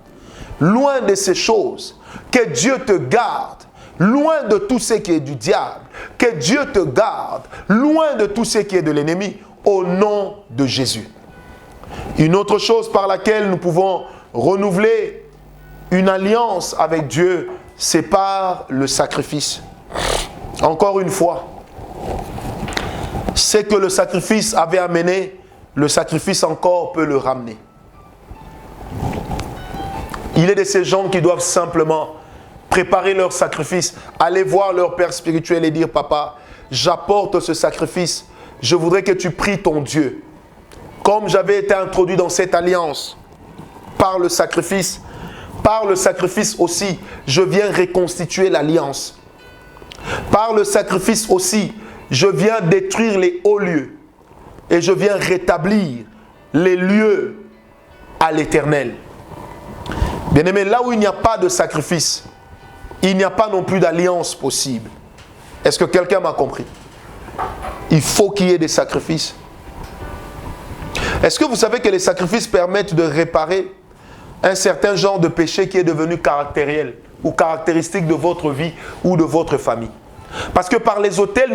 loin de ces choses. Que Dieu te garde loin de tout ce qui est du diable. Que Dieu te garde loin de tout ce qui est de l'ennemi, au nom de Jésus. Une autre chose par laquelle nous pouvons renouveler une alliance avec Dieu, c'est par le sacrifice. Encore une fois, ce que le sacrifice avait amené, le sacrifice encore peut le ramener. Il est de ces gens qui doivent simplement préparer leur sacrifice, aller voir leur père spirituel et dire, papa, j'apporte ce sacrifice, je voudrais que tu pries ton Dieu. Comme j'avais été introduit dans cette alliance, par le sacrifice aussi, je viens reconstituer l'alliance. Par le sacrifice aussi, je viens détruire les hauts lieux et je viens rétablir les lieux à l'Éternel. Bien-aimé, là où il n'y a pas de sacrifice, il n'y a pas non plus d'alliance possible. Est-ce que quelqu'un m'a compris? Il faut qu'il y ait des sacrifices. Est-ce que vous savez que les sacrifices permettent de réparer un certain genre de péché qui est devenu caractériel ou caractéristique de votre vie ou de votre famille? Parce que par les autels,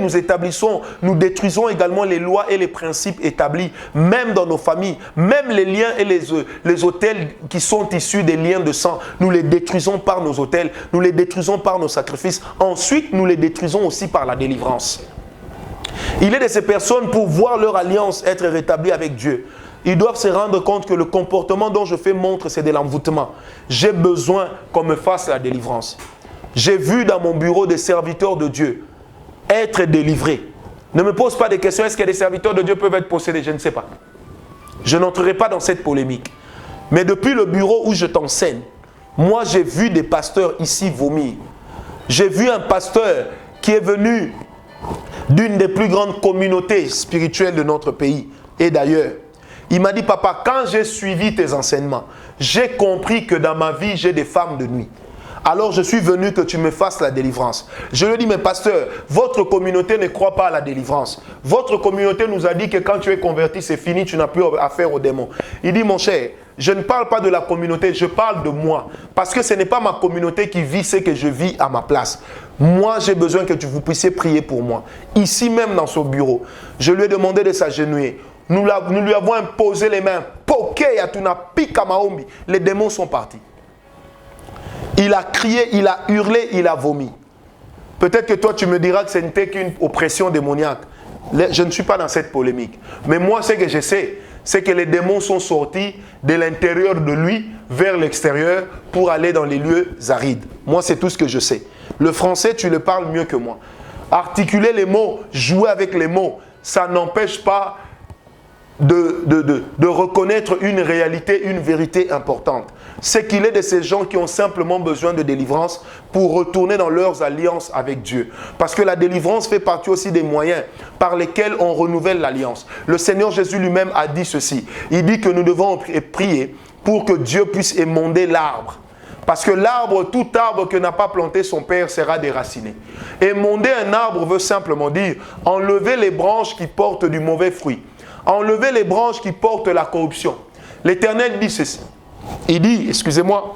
nous détruisons également les lois et les principes établis, même dans nos familles. Même les liens et les autels qui sont issus des liens de sang, nous les détruisons par nos autels, nous les détruisons par nos sacrifices. Ensuite, nous les détruisons aussi par la délivrance. Il est de ces personnes, pour voir leur alliance être rétablie avec Dieu, ils doivent se rendre compte que le comportement dont je fais montre, c'est de l'envoûtement. J'ai besoin qu'on me fasse la délivrance. J'ai vu dans mon bureau des serviteurs de Dieu être délivrés. Ne me pose pas de questions, est-ce que des serviteurs de Dieu peuvent être possédés? Je ne sais pas. Je n'entrerai pas dans cette polémique. Mais depuis le bureau où je t'enseigne, moi j'ai vu des pasteurs ici vomir. J'ai vu un pasteur qui est venu d'une des plus grandes communautés spirituelles de notre pays et d'ailleurs. Il m'a dit, papa, quand j'ai suivi tes enseignements, j'ai compris que dans ma vie, j'ai des femmes de nuit. Alors je suis venu que tu me fasses la délivrance. Je lui dis, mais pasteur, votre communauté ne croit pas à la délivrance. Votre communauté nous a dit que quand tu es converti, c'est fini, tu n'as plus affaire aux démons. Il dit, mon cher, je ne parle pas de la communauté, je parle de moi. Parce que ce n'est pas ma communauté qui vit ce que je vis à ma place. Moi, j'ai besoin que vous puissiez prier pour moi. Ici même dans ce bureau, je lui ai demandé de s'agenouiller. Nous lui avons imposé les mains. Les démons sont partis. Il a crié, il a hurlé, il a vomi. Peut-être que toi, tu me diras que ce n'était qu'une oppression démoniaque. Je ne suis pas dans cette polémique. Mais moi, ce que je sais, c'est que les démons sont sortis de l'intérieur de lui vers l'extérieur pour aller dans les lieux arides. Moi, c'est tout ce que je sais. Le français, tu le parles mieux que moi. Articuler les mots, jouer avec les mots, ça n'empêche pas de reconnaître une réalité, une vérité importante. C'est qu'il est de ces gens qui ont simplement besoin de délivrance pour retourner dans leurs alliances avec Dieu. Parce que la délivrance fait partie aussi des moyens par lesquels on renouvelle l'alliance. Le Seigneur Jésus lui-même a dit ceci. Il dit que nous devons prier pour que Dieu puisse émonder l'arbre. Parce que l'arbre, tout arbre que n'a pas planté son père sera déraciné. Émonder un arbre veut simplement dire enlever les branches qui portent du mauvais fruit. Enlever les branches qui portent la corruption. L'Éternel dit ceci. Il dit, excusez-moi,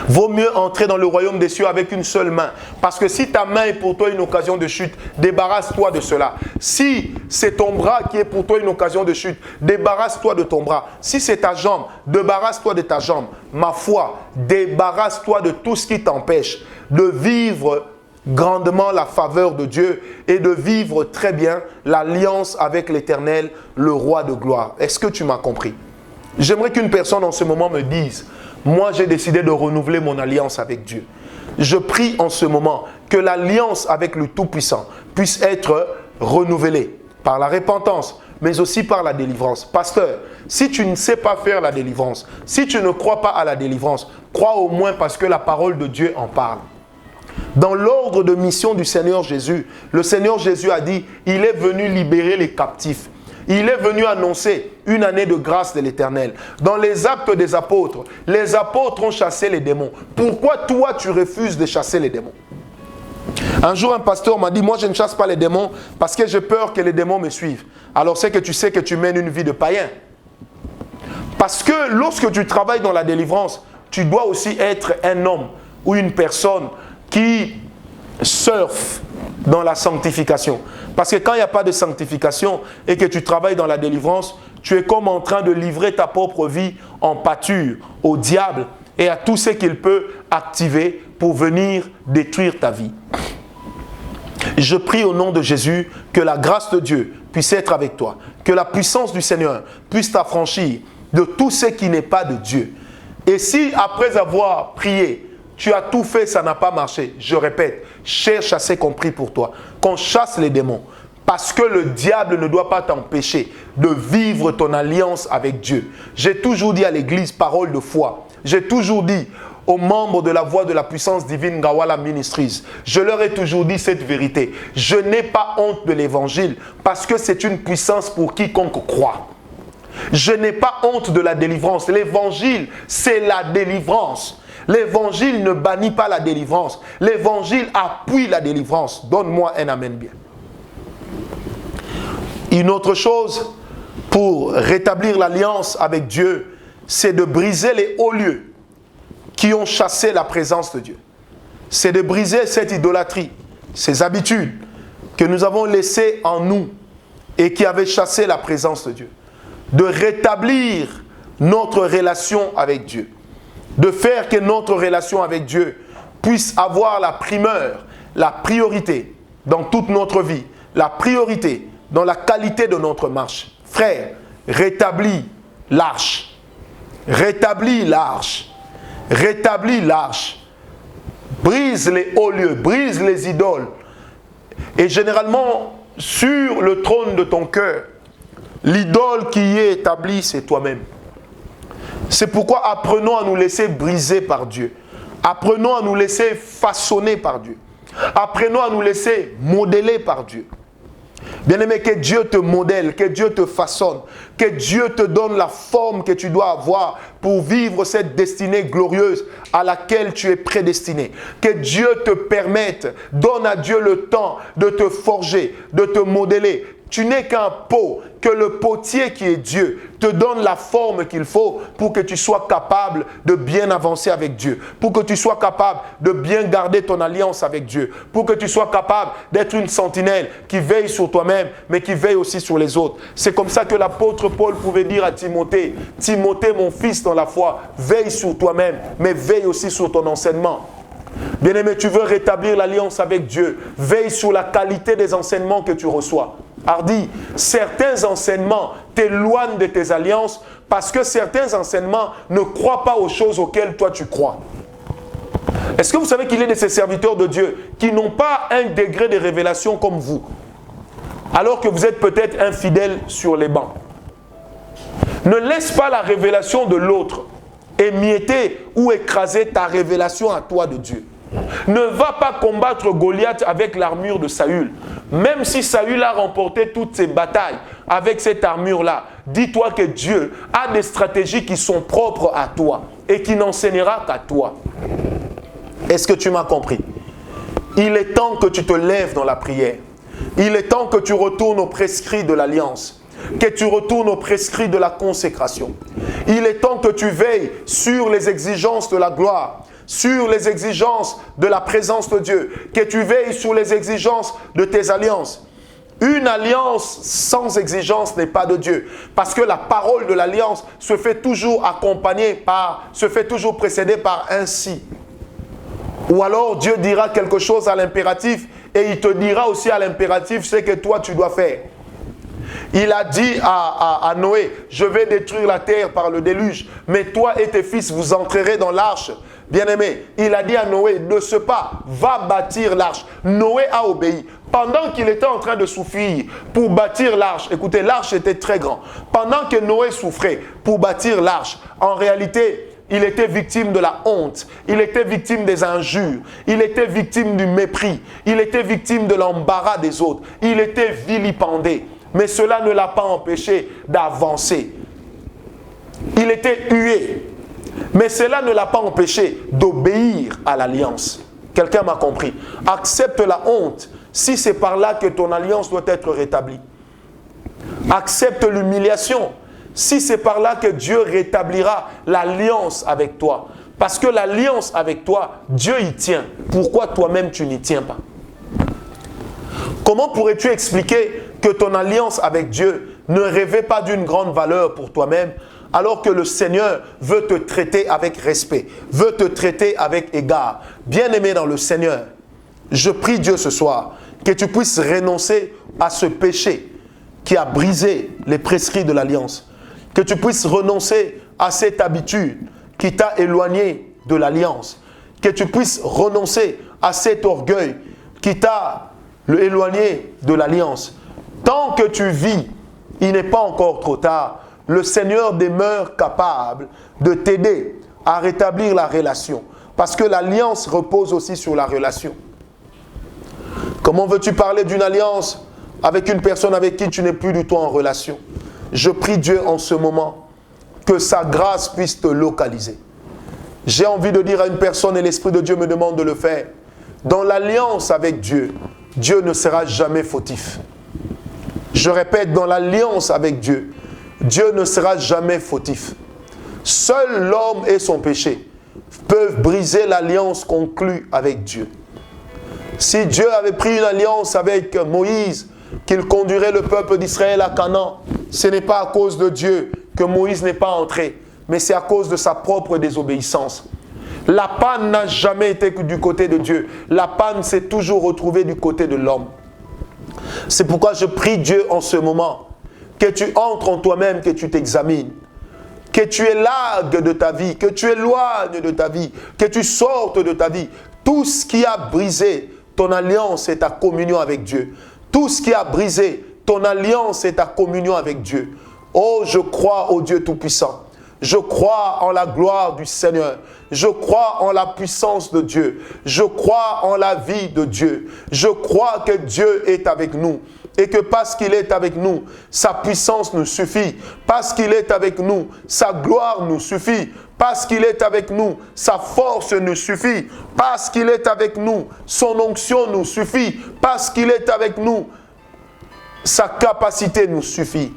vaut mieux entrer dans le royaume des cieux avec une seule main. Parce que si ta main est pour toi une occasion de chute, débarrasse-toi de cela. Si c'est ton bras qui est pour toi une occasion de chute, débarrasse-toi de ton bras. Si c'est ta jambe, débarrasse-toi de ta jambe. Ma foi, débarrasse-toi de tout ce qui t'empêche de vivre grandement la faveur de Dieu et de vivre très bien l'alliance avec l'Éternel, le roi de gloire. Est-ce que tu m'as compris? J'aimerais qu'une personne en ce moment me dise, moi j'ai décidé de renouveler mon alliance avec Dieu. Je prie en ce moment que l'alliance avec le Tout-Puissant puisse être renouvelée par la repentance, mais aussi par la délivrance. Pasteur, si tu ne sais pas faire la délivrance, si tu ne crois pas à la délivrance, crois au moins parce que la parole de Dieu en parle. Dans l'ordre de mission du Seigneur Jésus, le Seigneur Jésus a dit, il est venu libérer les captifs. Il est venu annoncer une année de grâce de l'Éternel. Dans les actes des apôtres, les apôtres ont chassé les démons. Pourquoi toi tu refuses de chasser les démons? Un jour un pasteur m'a dit, moi je ne chasse pas les démons parce que j'ai peur que les démons me suivent. Alors c'est que tu sais que tu mènes une vie de païen. Parce que lorsque tu travailles dans la délivrance, tu dois aussi être un homme ou une personne qui surfe dans la sanctification. Parce que quand il n'y a pas de sanctification et que tu travailles dans la délivrance, tu es comme en train de livrer ta propre vie en pâture au diable et à tout ce qu'il peut activer pour venir détruire ta vie. Je prie au nom de Jésus que la grâce de Dieu puisse être avec toi, que la puissance du Seigneur puisse t'affranchir de tout ce qui n'est pas de Dieu. Et si après avoir prié, tu as tout fait, ça n'a pas marché. Je répète, cherche à ce qu'on prie pour toi. Qu'on chasse les démons. Parce que le diable ne doit pas t'empêcher de vivre ton alliance avec Dieu. J'ai toujours dit à l'église, parole de foi. J'ai toujours dit aux membres de la voix de la puissance divine Gawala Ministries, je leur ai toujours dit cette vérité. Je n'ai pas honte de l'évangile parce que c'est une puissance pour quiconque croit. Je n'ai pas honte de la délivrance. L'évangile, c'est la délivrance. L'évangile ne bannit pas la délivrance. L'évangile appuie la délivrance. Donne-moi un amen bien. Une autre chose pour rétablir l'alliance avec Dieu, c'est de briser les hauts lieux qui ont chassé la présence de Dieu. C'est de briser cette idolâtrie, ces habitudes que nous avons laissées en nous et qui avaient chassé la présence de Dieu. De rétablir notre relation avec Dieu. De faire que notre relation avec Dieu puisse avoir la primeur, la priorité dans toute notre vie, la priorité dans la qualité de notre marche. Frère, rétablis l'arche. Rétablis l'arche. Rétablis l'arche. Brise les hauts lieux, brise les idoles. Et généralement, sur le trône de ton cœur, l'idole qui y est établie, c'est toi-même. C'est pourquoi apprenons à nous laisser briser par Dieu. Apprenons à nous laisser façonner par Dieu. Apprenons à nous laisser modeler par Dieu. Bien-aimé, que Dieu te modèle, que Dieu te façonne, que Dieu te donne la forme que tu dois avoir pour vivre cette destinée glorieuse à laquelle tu es prédestiné. Que Dieu te permette, donne à Dieu le temps de te forger, de te modeler. Tu n'es qu'un pot, que le potier qui est Dieu te donne la forme qu'il faut pour que tu sois capable de bien avancer avec Dieu, pour que tu sois capable de bien garder ton alliance avec Dieu, pour que tu sois capable d'être une sentinelle qui veille sur toi-même, mais qui veille aussi sur les autres. C'est comme ça que l'apôtre Paul pouvait dire à Timothée, « Timothée, mon fils dans la foi, veille sur toi-même, mais veille aussi sur ton enseignement. » Bien-aimé, tu veux rétablir l'alliance avec Dieu, veille sur la qualité des enseignements que tu reçois. Hardy, certains enseignements t'éloignent de tes alliances parce que certains enseignements ne croient pas aux choses auxquelles toi tu crois. Est-ce que vous savez qu'il y a de ces serviteurs de Dieu qui n'ont pas un degré de révélation comme vous, alors que vous êtes peut-être infidèles sur les bancs? Ne laisse pas la révélation de l'autre émietter ou écraser ta révélation à toi de Dieu. Ne va pas combattre Goliath avec l'armure de Saül. Même si Saül a remporté toutes ses batailles avec cette armure-là, dis-toi que Dieu a des stratégies qui sont propres à toi et qui n'enseignera qu'à toi. Est-ce que tu m'as compris? Il est temps que tu te lèves dans la prière. Il est temps que tu retournes aux prescrits de l'alliance, que tu retournes aux prescrits de la consécration. Il est temps que tu veilles sur les exigences de la gloire, sur les exigences de la présence de Dieu, que tu veilles sur les exigences de tes alliances. Une alliance sans exigence n'est pas de Dieu, parce que la parole de l'alliance se fait toujours précéder par un si. Ou alors Dieu dira quelque chose à l'impératif et il te dira aussi à l'impératif ce que toi tu dois faire. Il a dit à Noé, je vais détruire la terre par le déluge, mais toi et tes fils vous entrerez dans l'arche. Bien-aimé, il a dit à Noé, ne se pas, va bâtir l'arche. Noé a obéi. Pendant qu'il était en train de souffrir pour bâtir l'arche, écoutez, l'arche était très grande. Pendant que Noé souffrait pour bâtir l'arche, en réalité, il était victime de la honte, il était victime des injures, il était victime du mépris, il était victime de l'embarras des autres, il était vilipendé. Mais cela ne l'a pas empêché d'avancer. Il était hué. Mais cela ne l'a pas empêché d'obéir à l'alliance. Quelqu'un m'a compris. Accepte la honte si c'est par là que ton alliance doit être rétablie. Accepte l'humiliation si c'est par là que Dieu rétablira l'alliance avec toi. Parce que l'alliance avec toi, Dieu y tient. Pourquoi toi-même tu n'y tiens pas? Comment pourrais-tu expliquer que ton alliance avec Dieu ne revêt pas d'une grande valeur pour toi-même, alors que le Seigneur veut te traiter avec respect, veut te traiter avec égard? Bien-aimé dans le Seigneur, je prie Dieu ce soir que tu puisses renoncer à ce péché qui a brisé les prescrits de l'alliance, que tu puisses renoncer à cette habitude qui t'a éloigné de l'alliance, que tu puisses renoncer à cet orgueil qui t'a éloigné de l'alliance. Tant que tu vis, il n'est pas encore trop tard. Le Seigneur demeure capable de t'aider à rétablir la relation. Parce que l'alliance repose aussi sur la relation. Comment veux-tu parler d'une alliance avec une personne avec qui tu n'es plus du tout en relation? Je prie Dieu en ce moment que sa grâce puisse te localiser. J'ai envie de dire à une personne, et l'Esprit de Dieu me demande de le faire, dans l'alliance avec Dieu, Dieu ne sera jamais fautif. Je répète, dans l'alliance avec Dieu, Dieu ne sera jamais fautif. Seul l'homme et son péché peuvent briser l'alliance conclue avec Dieu. Si Dieu avait pris une alliance avec Moïse, qu'il conduirait le peuple d'Israël à Canaan, ce n'est pas à cause de Dieu que Moïse n'est pas entré, mais c'est à cause de sa propre désobéissance. La panne n'a jamais été du côté de Dieu. La panne s'est toujours retrouvée du côté de l'homme. C'est pourquoi je prie Dieu en ce moment que tu entres en toi-même, que tu t'examines, que tu élargues de ta vie, que tu éloignes de ta vie, que tu sortes de ta vie. Tout ce qui a brisé ton alliance et ta communion avec Dieu. Tout ce qui a brisé ton alliance et ta communion avec Dieu. Oh, je crois au Dieu Tout-Puissant. Je crois en la gloire du Seigneur. Je crois en la puissance de Dieu. Je crois en la vie de Dieu. Je crois que Dieu est avec nous. et que parce qu'il est avec nous, sa puissance nous suffit. Parce qu'il est avec nous, sa gloire nous suffit. Parce qu'il est avec nous, sa force nous suffit. Parce qu'il est avec nous, son onction nous suffit. Parce qu'il est avec nous, sa capacité nous suffit.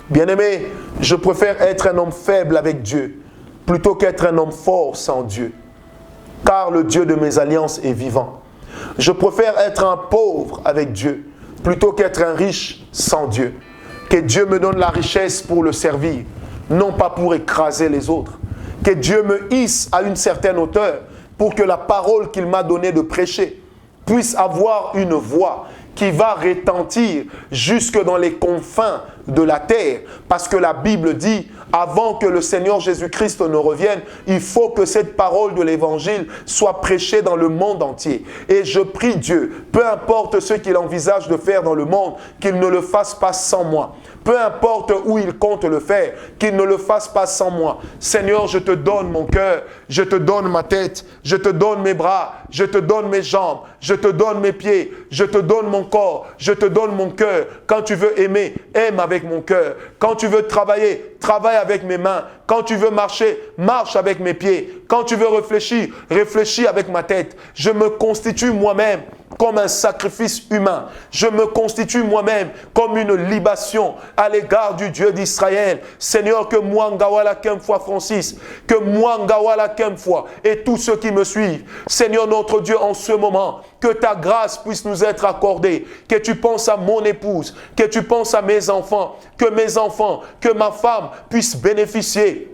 Bien-aimé, je préfère être un homme faible avec Dieu plutôt qu'être un homme fort sans Dieu. Car le Dieu de mes alliances est vivant. Je préfère être un pauvre avec Dieu plutôt qu'être un riche sans Dieu. Que Dieu me donne la richesse pour le servir, non pas pour écraser les autres. Que Dieu me hisse à une certaine hauteur pour que la parole qu'il m'a donnée de prêcher puisse avoir une voix qui va retentir jusque dans les confins de la terre. Parce que la Bible dit, avant que le Seigneur Jésus-Christ ne revienne, il faut que cette parole de l'Évangile soit prêchée dans le monde entier. Et je prie Dieu, peu importe ce qu'il envisage de faire dans le monde, qu'il ne le fasse pas sans moi. Peu importe où il compte le faire, qu'il ne le fasse pas sans moi. Seigneur, je te donne mon cœur, je te donne ma tête, je te donne mes bras, je te donne mes jambes, je te donne mes pieds, je te donne mon corps, je te donne mon cœur. Quand tu veux aimer, aime avec mon cœur. Quand tu veux travailler, travaille avec mes mains. Quand tu veux marcher, marche avec mes pieds. Quand tu veux réfléchir, réfléchis avec ma tête. Je me constitue moi-même comme un sacrifice humain. Je me constitue moi-même comme une libation à l'égard du Dieu d'Israël. Seigneur, que moi, Ngawala Kemfwa Francis, que moi, Ngawala Kemfwa et tous ceux qui me suivent, Seigneur notre Dieu, en ce moment, que ta grâce puisse nous être accordée, que tu penses à mon épouse, que tu penses à mes enfants, que ma femme puisse bénéficier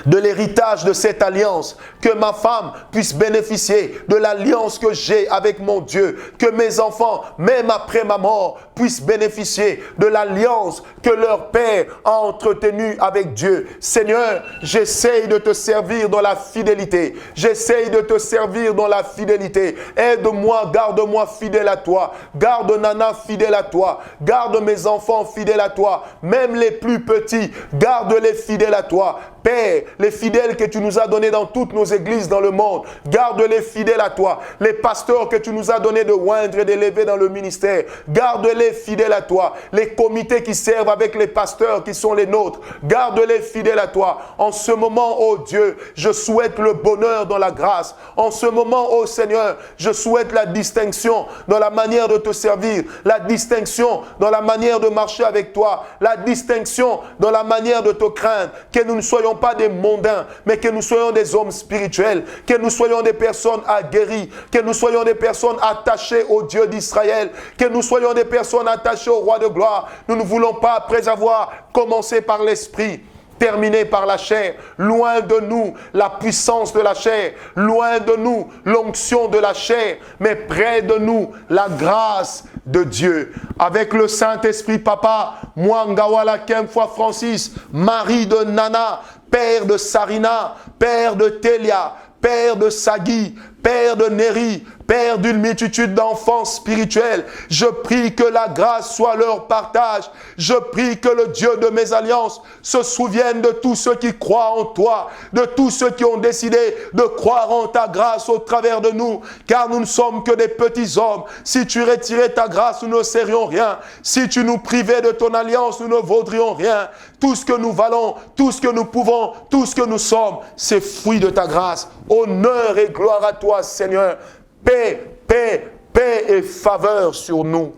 de l'héritage de cette alliance, que ma femme puisse bénéficier de l'alliance que j'ai avec mon Dieu, que mes enfants, même après ma mort, puissent bénéficier de l'alliance que leur Père a entretenue avec Dieu. Seigneur, j'essaye de te servir dans la fidélité. J'essaye de te servir dans la fidélité. Aide-moi, garde-moi fidèle à toi. Garde Nana fidèle à toi. Garde mes enfants fidèles à toi. Même les plus petits, garde-les fidèles à toi. Père, les fidèles que tu nous as donnés dans toutes nos églises dans le monde, garde-les fidèles à toi. Les pasteurs que tu nous as donnés de oindre et d'élever dans le ministère, garde-les fidèles à toi. Les comités qui servent avec les pasteurs qui sont les nôtres, garde-les fidèles à toi. En ce moment, ô Dieu, je souhaite le bonheur dans la grâce. En ce moment, ô Seigneur, je souhaite la distinction dans la manière de te servir, la distinction dans la manière de marcher avec toi, la distinction dans la manière de te craindre, que nous ne soyons pas des mondains, mais que nous soyons des hommes spirituels, que nous soyons des personnes aguerries, que nous soyons des personnes attachées au Dieu d'Israël, que nous soyons des personnes attachées au roi de gloire. Nous ne voulons pas, après avoir commencé par l'esprit, terminé par la chair. Loin de nous la puissance de la chair, loin de nous l'onction de la chair, mais près de nous la grâce de Dieu. Avec le Saint-Esprit, Papa, moi, Ngawala Kemfwa Francis, mari de Nana, père de Sarina, père de Telia, père de Sagui, père de Neri, père d'une multitude d'enfants spirituels, je prie que la grâce soit leur partage. Je prie que le Dieu de mes alliances se souvienne de tous ceux qui croient en toi, de tous ceux qui ont décidé de croire en ta grâce au travers de nous, car nous ne sommes que des petits hommes. Si tu retirais ta grâce, nous ne serions rien. Si tu nous privais de ton alliance, nous ne vaudrions rien. Tout ce que nous valons, tout ce que nous pouvons, tout ce que nous sommes, c'est fruit de ta grâce. Honneur et gloire à toi, Seigneur. Paix, paix, paix et faveur sur nous.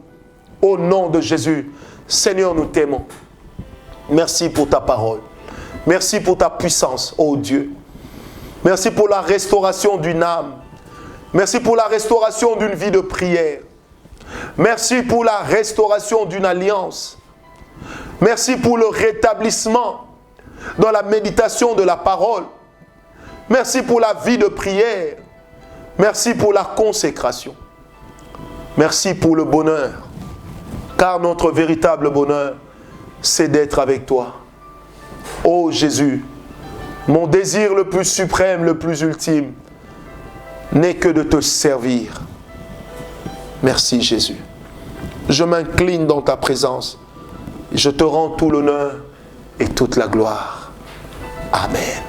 Au nom de Jésus. Seigneur, nous t'aimons. Merci pour ta parole. Merci pour ta puissance, ô Dieu. Merci pour la restauration d'une âme. Merci pour la restauration d'une vie de prière. Merci pour la restauration d'une alliance. Merci pour le rétablissement dans la méditation de la parole. Merci pour la vie de prière. Merci pour la consécration. Merci pour le bonheur. Car notre véritable bonheur, c'est d'être avec toi. Ô Jésus, mon désir le plus suprême, le plus ultime, n'est que de te servir. Merci Jésus. Je m'incline dans ta présence. Je te rends tout l'honneur et toute la gloire. Amen.